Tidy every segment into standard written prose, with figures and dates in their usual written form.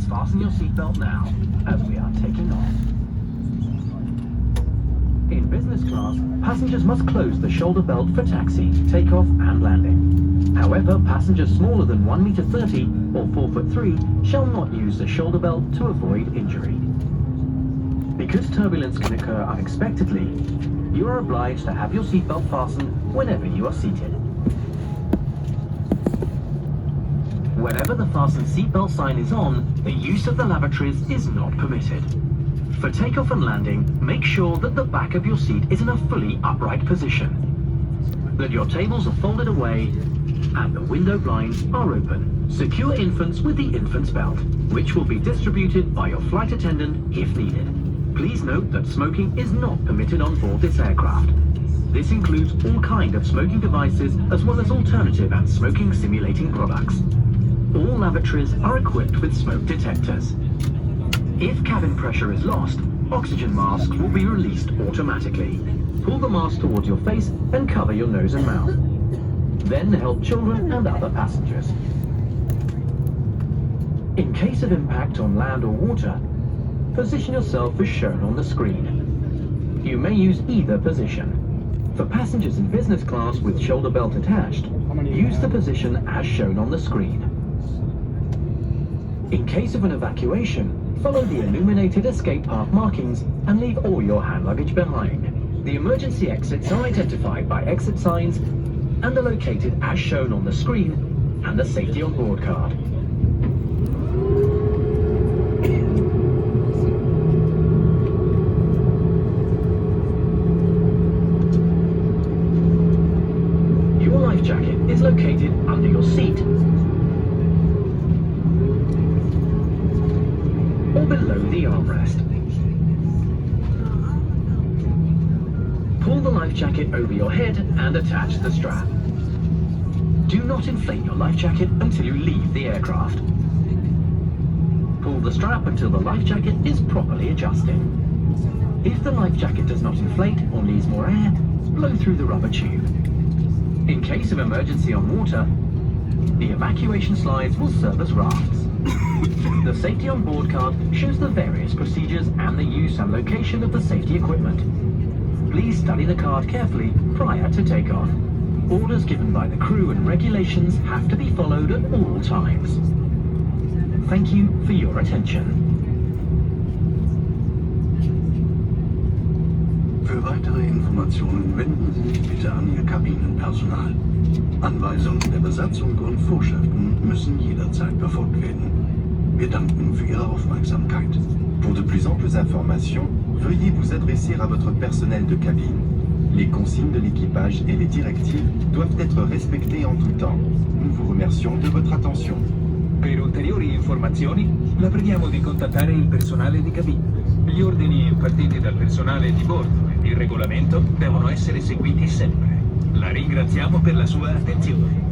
fasten your seatbelt now, as we are taking off. In business class, passengers must close the shoulder belt for taxi, takeoff and landing. However, passengers smaller than 1.30 m or 4'3" shall not use the shoulder belt to avoid injury. Because turbulence can occur unexpectedly, you are obliged to have your seatbelt fastened whenever you are seated. Whenever the fasten seatbelt sign is on, the use of the lavatories is not permitted. For takeoff and landing, make sure that the back of your seat is in a fully upright position, that your tables are folded away, and the window blinds are open. Secure infants with the infant's belt, which will be distributed by your flight attendant if needed. Please note that smoking is not permitted on board this aircraft. This includes all kinds of smoking devices as well as alternative and smoking simulating products. All lavatories are equipped with smoke detectors. If cabin pressure is lost, oxygen masks will be released automatically. Pull the mask towards your face and cover your nose and mouth. Then help children and other passengers. In case of impact on land or water, position yourself as shown on the screen. You may use either position. For passengers in business class with shoulder belt attached, use the position as shown on the screen. In case of an evacuation, follow the illuminated escape path markings and leave all your hand luggage behind. The emergency exits are identified by exit signs and are located as shown on the screen and the safety on board card. Your life jacket is located under your seat or below the armrest. Pull the life jacket over your head and attach the strap. Do not inflate your life jacket until you leave the aircraft. Pull the strap until the life jacket is properly adjusted. If the life jacket does not inflate or needs more air, blow through the rubber tube. In case of emergency on water, the evacuation slides will serve as rafts. The safety on board card shows the various procedures and the use and location of the safety equipment. Please study the card carefully prior to takeoff. Orders given by the crew and regulations have to be followed at all times. Thank you for your attention. Für weitere Informationen wenden Sie sich bitte an Ihr Kabinenpersonal. Anweisungen der Besatzung und Vorschriften müssen jederzeit befolgt werden. Wir danken für Ihre Aufmerksamkeit. Pour de plus amples informations, veuillez vous adresser à votre personnel de cabine. Les consignes de l'équipage et les directives doivent être respectées en tout temps. Nous vous remercions de votre attention. Per ulteriori informazioni, la preghiamo di contattare il personale di cabina. Gli ordini impartiti dal personale di bordo e il regolamento devono essere seguiti sempre. La ringraziamo per la sua attenzione.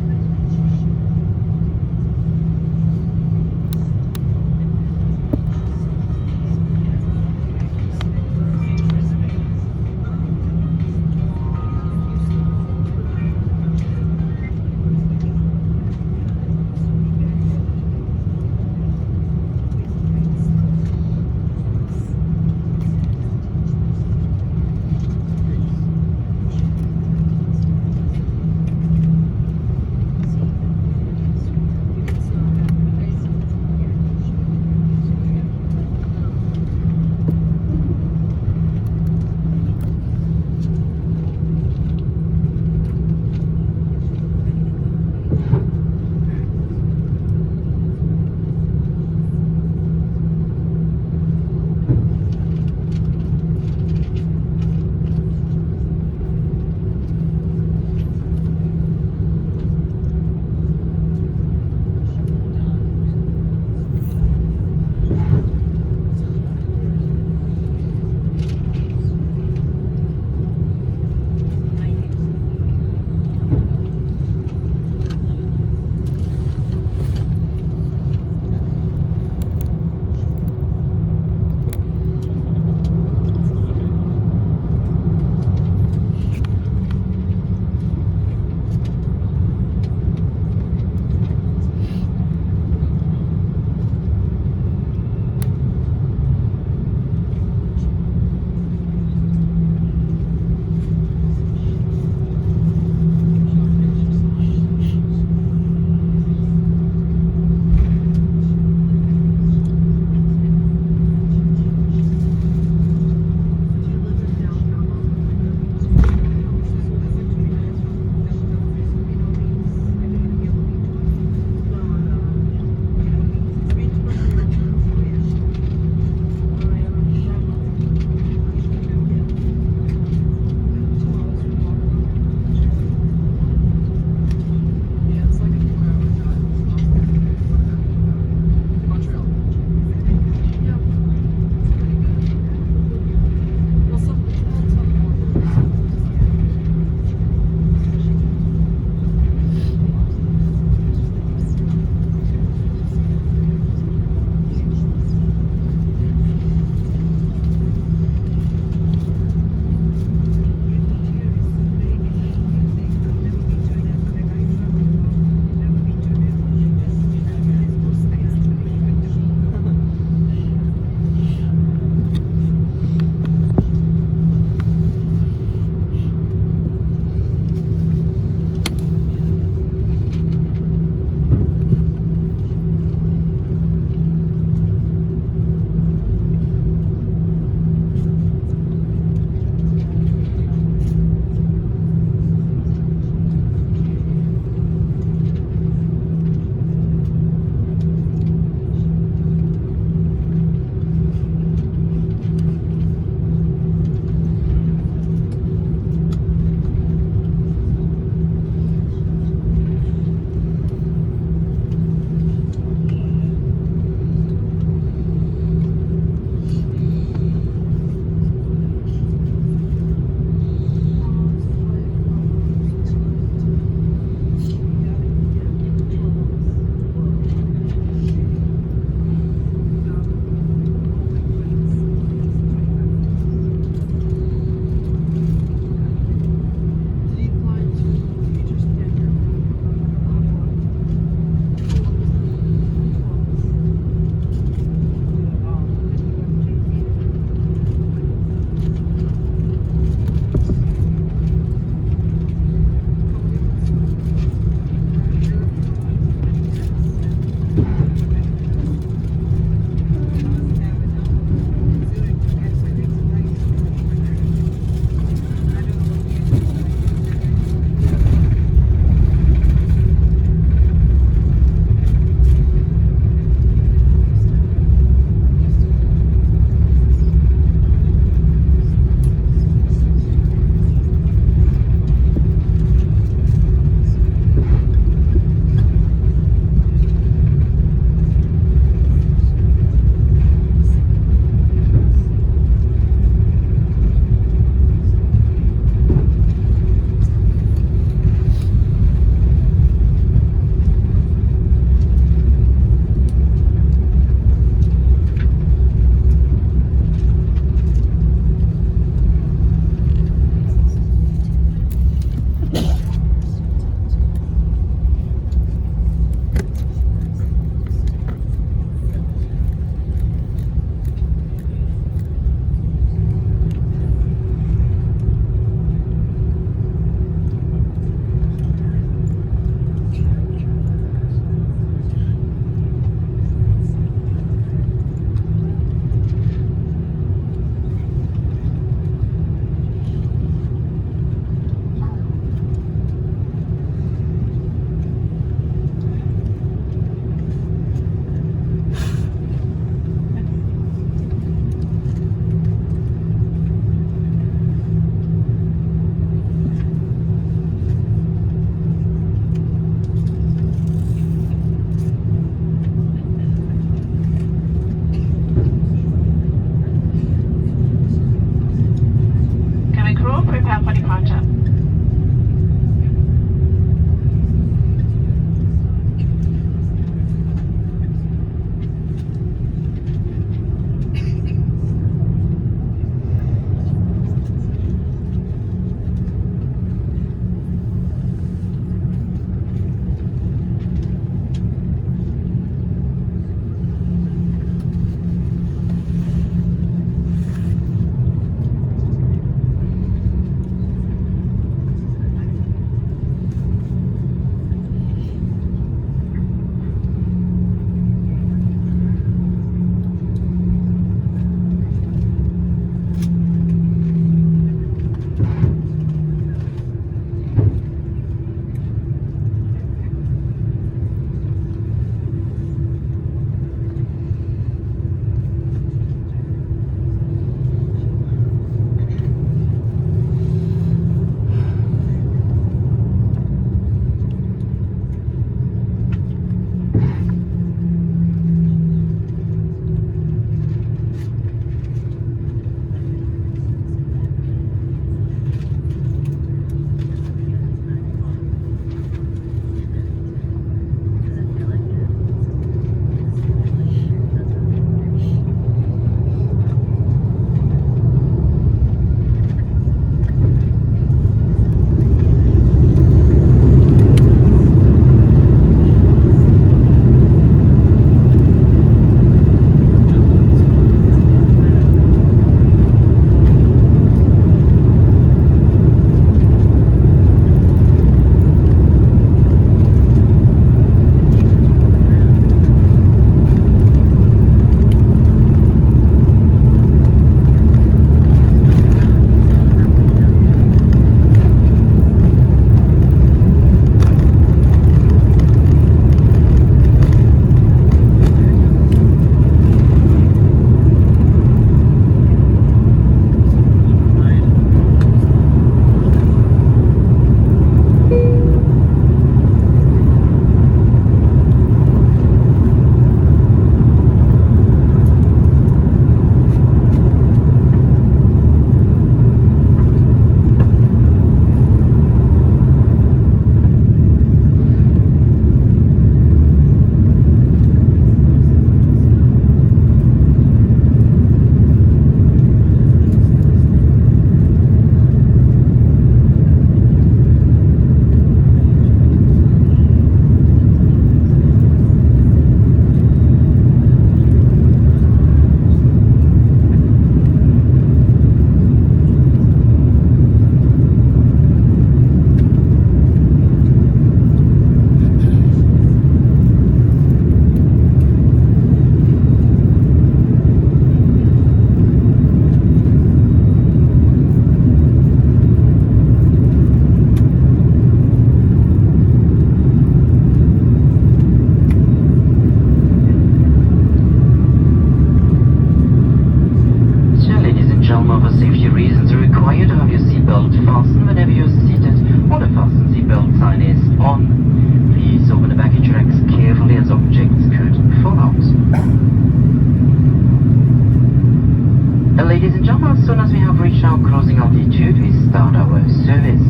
as soon as we have reached our cruising altitude, we start our service.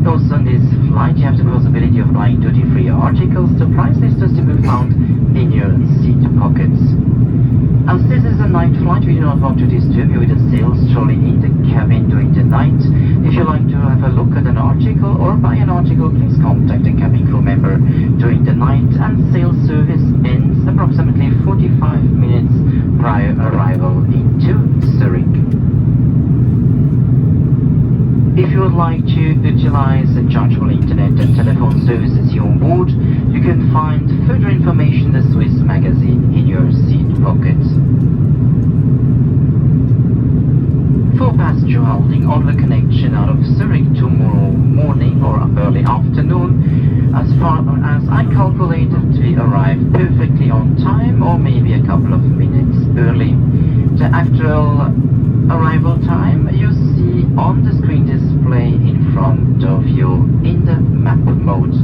Also on this flight, you have the possibility of buying duty-free articles. The price list is to be found in your seat pockets. As this is a night flight, we do not want to disturb you with a sales trolley in the cabin during the night. If you like to have a look at an article or buy an article, please contact a cabin crew member during the night, and sales service ends approximately 45 minutes prior arrival into Zurich. If you would like to utilize the chargeable internet and telephone services here on board, you can find further information in the Swiss magazine in your seat pocket. For passenger holding on the connection out of Zurich tomorrow morning or early afternoon, as far as I calculated, we arrive perfectly on time or maybe a couple of minutes early. The actual arrival time you see on the screen display in front of you in the map mode.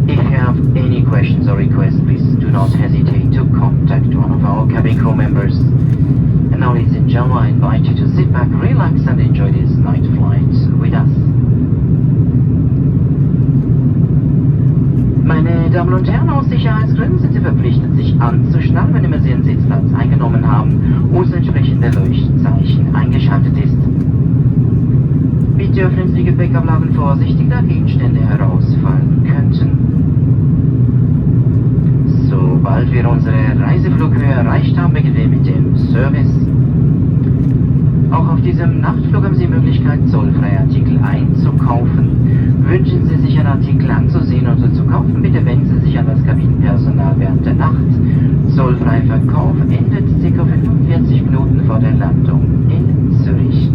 If you have any questions or requests, please do not hesitate to contact one of our cabin crew members. And now, ladies and gentlemen, I invite you to sit back, relax and enjoy this night flight with us. Meine Damen und Herren, aus Sicherheitsgründen sind Sie verpflichtet, sich anzuschnallen, wenn immer Sie Ihren Sitzplatz eingenommen haben und das entsprechende Leuchtzeichen eingeschaltet ist. Bitte öffnen Sie die Gepäckablagen vorsichtig, da Gegenstände herausfallen könnten. Sobald wir unsere Reiseflughöhe erreicht haben, beginnen wir mit dem Service. Auch auf diesem Nachtflug haben Sie die Möglichkeit, zollfreie Artikel einzukaufen. Wünschen Sie sich einen Artikel anzusehen oder zu kaufen, bitte wenden Sie sich an das Kabinenpersonal während der Nacht. Zollfreier Verkauf endet ca. 45 Minuten vor der Landung in Zürich.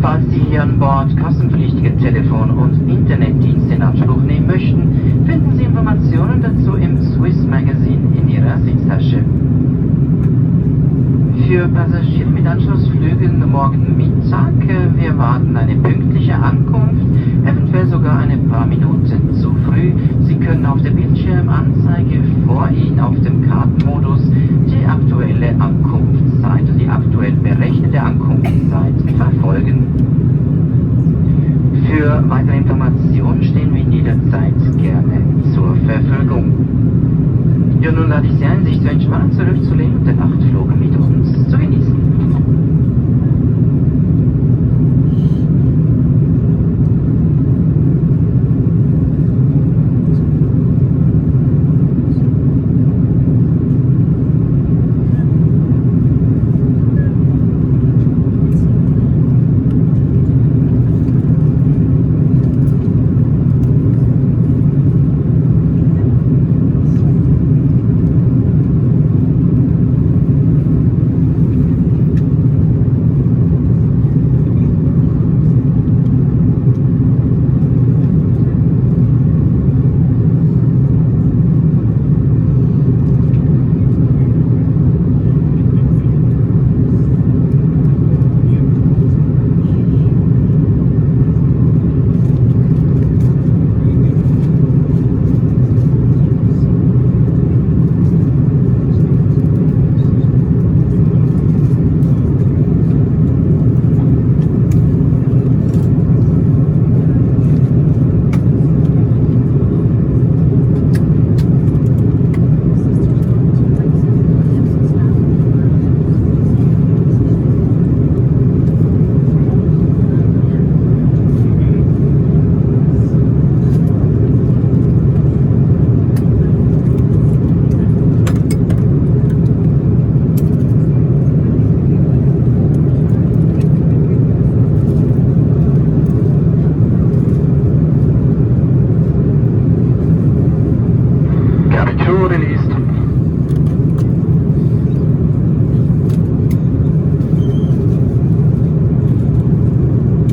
Falls Sie hier an Bord kostenpflichtige Telefon- und Internetdienste in Anspruch nehmen möchten, finden Sie Informationen dazu im Swiss Magazine in Ihrer Sitztasche. Für Passagiere mit Anschlussflügen morgen Mittag, wir erwarten eine pünktliche Ankunft, eventuell sogar ein paar Minuten zu früh. Sie können auf der Bildschirmanzeige vor Ihnen auf dem Kartenmodus die aktuelle Ankunftszeit und die aktuell berechnete Ankunftszeit verfolgen. Für weitere Informationen stehen wir Ihnen jederzeit gerne zur Verfügung. Ja, nun lade ich Sie ein, sich zu entspannen, zurückzulehnen und den Nachtflug mit uns zu genießen.